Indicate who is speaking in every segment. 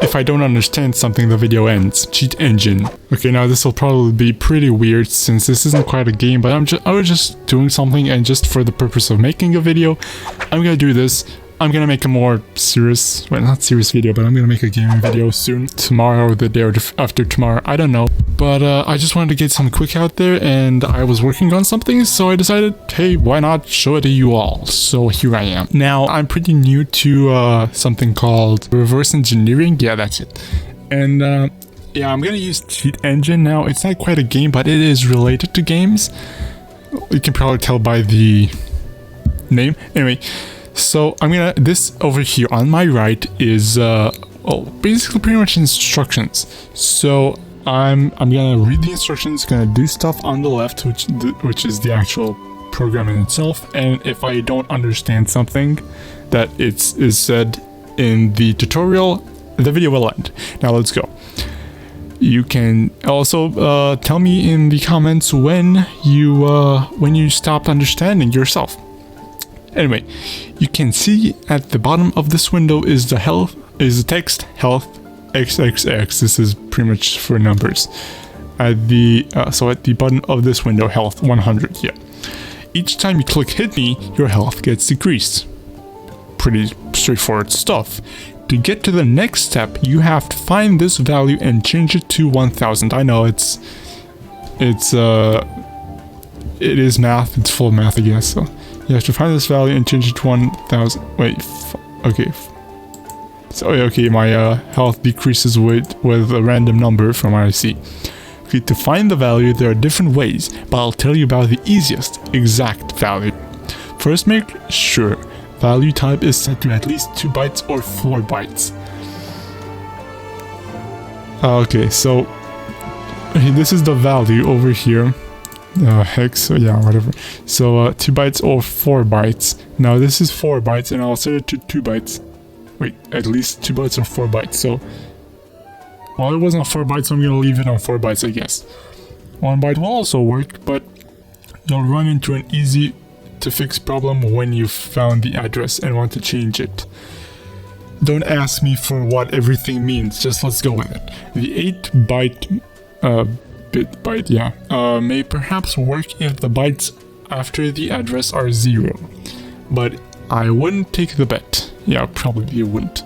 Speaker 1: if I don't understand something, the video ends. Cheat engine. Okay, now this will probably be pretty weird since this isn't quite a game, but I was just doing something, and just for the purpose of making a video, I'm gonna do this. I'm gonna make a more serious, well, not serious video, but I'm gonna make a gaming video soon. Tomorrow or the day after tomorrow, I don't know. But I just wanted to get something quick out there, and I was working on something, so I decided, hey, why not show it to you all? So here I am. Now, I'm pretty new to something called reverse engineering. Yeah, that's it. And yeah, I'm gonna use Cheat Engine. Now, it's not quite a game, but it is related to games. You can probably tell by the name. Anyway. So I'm gonna, this over here on my right is basically pretty much instructions. So I'm gonna read the instructions, gonna do stuff on the left, which is the actual program in itself. And if I don't understand something that is said in the tutorial, the video will end. Now let's go. You can also tell me in the comments when you stopped understanding yourself. Anyway, you can see at the bottom of this window is the text health XXX. This is pretty much for numbers. At the bottom of this window, health 100. Yeah. Each time you click hit me, your health gets decreased. Pretty straightforward stuff. To get to the next step, you have to find this value and change it to 1000. I know it is math. It's full of math, I guess. So. You have to find this value and change it to 1000. Wait, okay. So, okay, my health decreases with a random number from what I see. Okay, to find the value, there are different ways, but I'll tell you about the easiest, exact value. First, make sure value type is set to at least 2 bytes or 4 bytes. Okay, so this is the value over here. Hex, yeah, whatever. So 2 bytes or 4 bytes. Now this is 4 bytes, and I'll set it to 2 bytes. Wait, at least 2 bytes or 4 bytes. So, well, it wasn't 4 bytes, so I'm gonna leave it on 4 bytes, I guess. 1 byte will also work, but you'll run into an easy to fix problem when you've found the address and want to change it. Don't ask me for what everything means, just let's go with it. The 8 byte byte, yeah, may perhaps work if the bytes after the address are 0, but I wouldn't take the bet. Yeah, probably you wouldn't.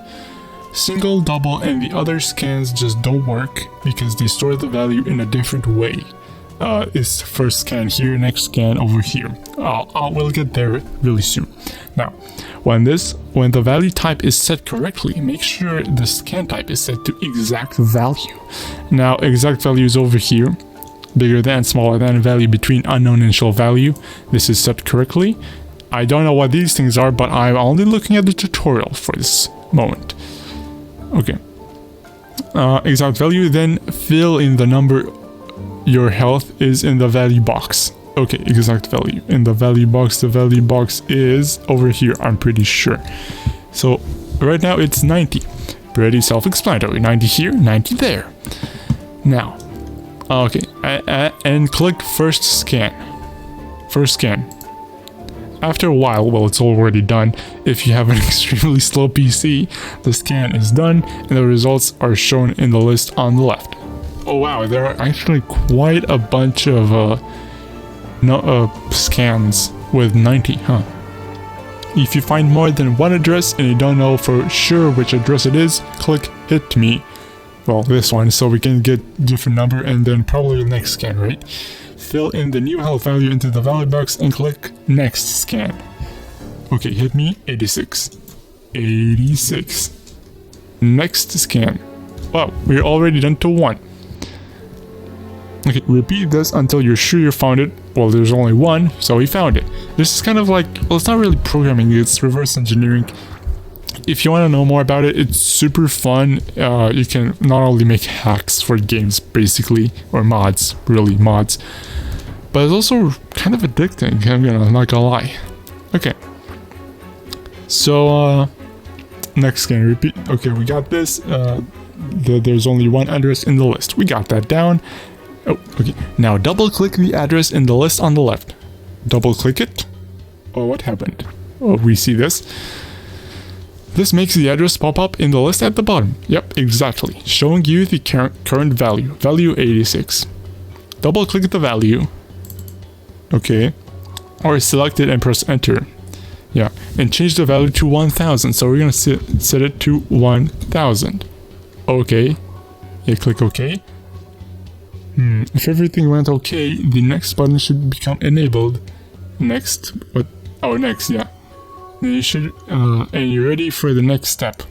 Speaker 1: Single, double, and the other scans just don't work because they store the value in a different way. It's first scan here, next scan over here. We'll get there really soon. Now, when the value type is set correctly, make sure the scan type is set to exact value. Now, exact value is over here. Bigger than, smaller than, value between unknown initial value. This is set correctly. I don't know what these things are, but I'm only looking at the tutorial for this moment. Okay. Exact value, then fill in the number your health is in the value box. Okay, exact value. In the value box is over here, I'm pretty sure. So, right now it's 90. Pretty self-explanatory. 90 here, 90 there. Now, okay, and click first scan. First scan. After a while, well, it's already done. If you have an extremely slow PC, the scan is done, and the results are shown in the list on the left. Oh wow, there are actually quite a bunch of scans with 90, huh? If you find more than one address and you don't know for sure which address it is, click hit me. Well, this one, so we can get different number, and then probably the next scan, right? Fill in the new health value into the value box and click next scan. Okay, hit me, 86. 86. Next scan. Wow, we're already done to 1. Okay, repeat this until you're sure you found it. Well, there's only 1, so we found it. This is kind of like, well, it's not really programming, it's reverse engineering. If you want to know more about it, it's super fun. You can not only make hacks for games, basically, or mods, really mods, but it's also kind of addicting, I'm not gonna lie. Okay. So, next scan, repeat. Okay, we got this. There's only 1 address in the list. We got that down. Oh, okay. Now double click the address in the list on the left. Double click it. Oh, what happened? Oh, we see this. This makes the address pop up in the list at the bottom. Yep, exactly. Showing you the current value. Value 86. Double click the value. Okay. Or select it and press enter. Yeah. And change the value to 1000. So we're going to set it to 1000. Okay. Yeah, click OK. If everything went okay, the next button should become enabled. Next. What? Oh, next, yeah. You should, and you're ready for the next step.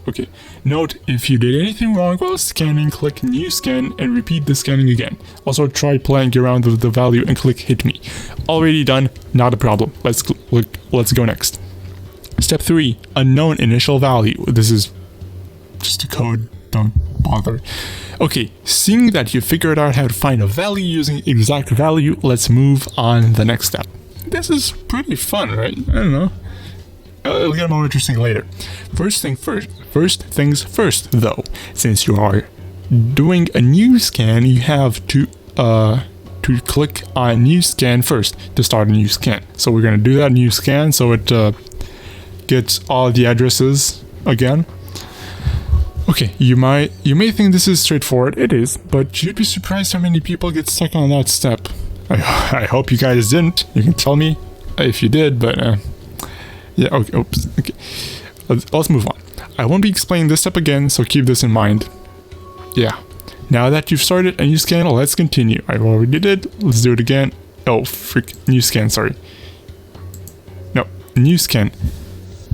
Speaker 1: Okay. Note, if you did anything wrong while scanning, click New Scan and repeat the scanning again. Also, try playing around with the value and click Hit Me. Already done, not a problem. Let's go next. Step 3, Unknown Initial Value. This is just a code, don't bother. Okay, seeing that you figured out how to find a value using exact value, let's move on the next step. This is pretty fun, right? I don't know. It'll get more interesting later. First things first, though. Since you are doing a new scan, you have to click on New Scan first to start a new scan. So we're gonna do that new scan so it gets all the addresses again. Okay, you may think this is straightforward. It is, but you'd be surprised how many people get stuck on that step. I hope you guys didn't. You can tell me if you did, but yeah, okay, oops, okay. Let's move on. I won't be explaining this step again, so keep this in mind. Yeah. Now that you've started a new scan, let's continue. I already did. Let's do it again. Oh, freak. New scan, sorry. No, new scan.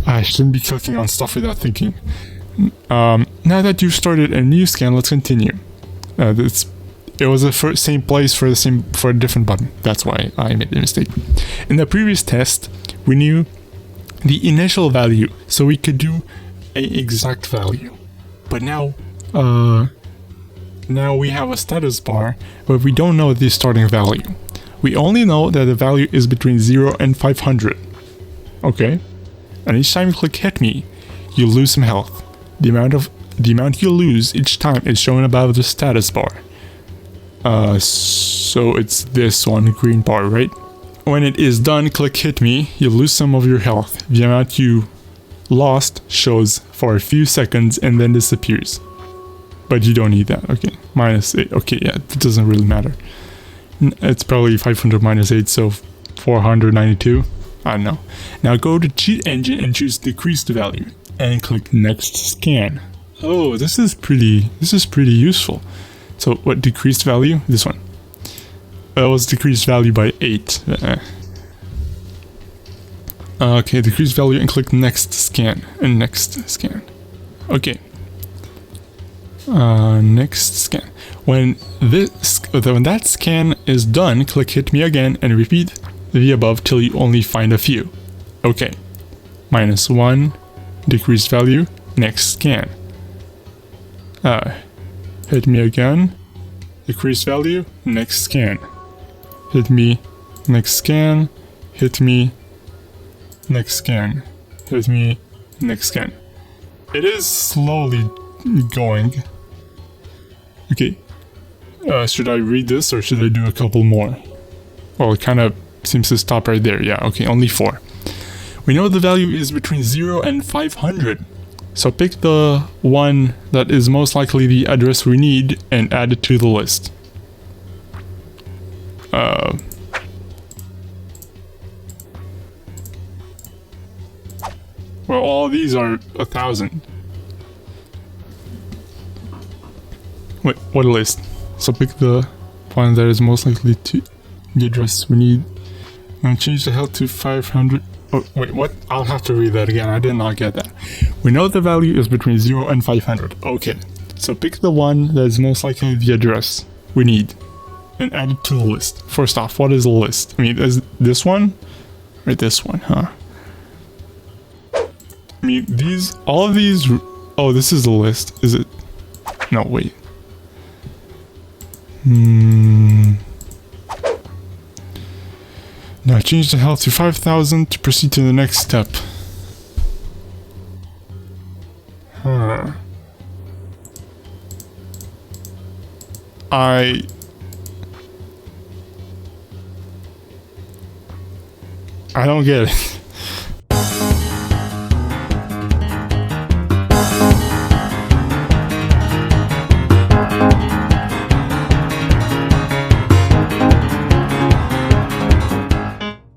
Speaker 1: I shouldn't be clicking on stuff without thinking. Now that you've started a new scan, let's continue. It was the same place for a different button. That's why I made the mistake. In the previous test, we knew the initial value, so we could do an exact value. But now we have a status bar, but we don't know the starting value. We only know that the value is between 0 and 500. Okay? And each time you click Hit Me, you lose some health. The amount you lose each time is shown above the status bar. So it's this one, green bar, right? When it is done, click Hit Me, you lose some of your health. The amount you lost shows for a few seconds and then disappears. But you don't need that, okay. -8, okay, yeah, it doesn't really matter. It's probably 500 minus 8, so 492. I don't know. Now go to Cheat Engine and choose Decreased Value. And click Next Scan. Oh, this is pretty useful. So what decreased value? This one. It was decreased value by 8. Okay, decreased value and click Next Scan. And Next Scan. Okay. Next Scan. When that scan is done, click Hit Me again and repeat the above till you only find a few. Okay. -1. Decreased value. Next scan. Hit me again. Decreased value. Next scan. Hit me. Next scan. Hit me. Next scan. Hit me. Next scan. It is slowly going. Okay. Should I read this or should I do a couple more? Well, it kind of seems to stop right there. Yeah, okay, only 4. We know the value is between 0 and 500. So pick the one that is most likely the address we need and add it to the list. Well, all these are 1,000. Wait, what list? So pick the one that is most likely to the address we need. And change the health to 500. Oh, wait, what? I'll have to read that again. I did not get that. We know the value is between 0 and 500. Okay. So pick the one that is most likely the address we need. And add it to the list. First off, what is a list? I mean, is this one? Or this one, huh? I mean, all of these... Oh, this is the list. Is it? No, wait. Now change the health to 5,000 to proceed to the next step. Huh. I don't get it.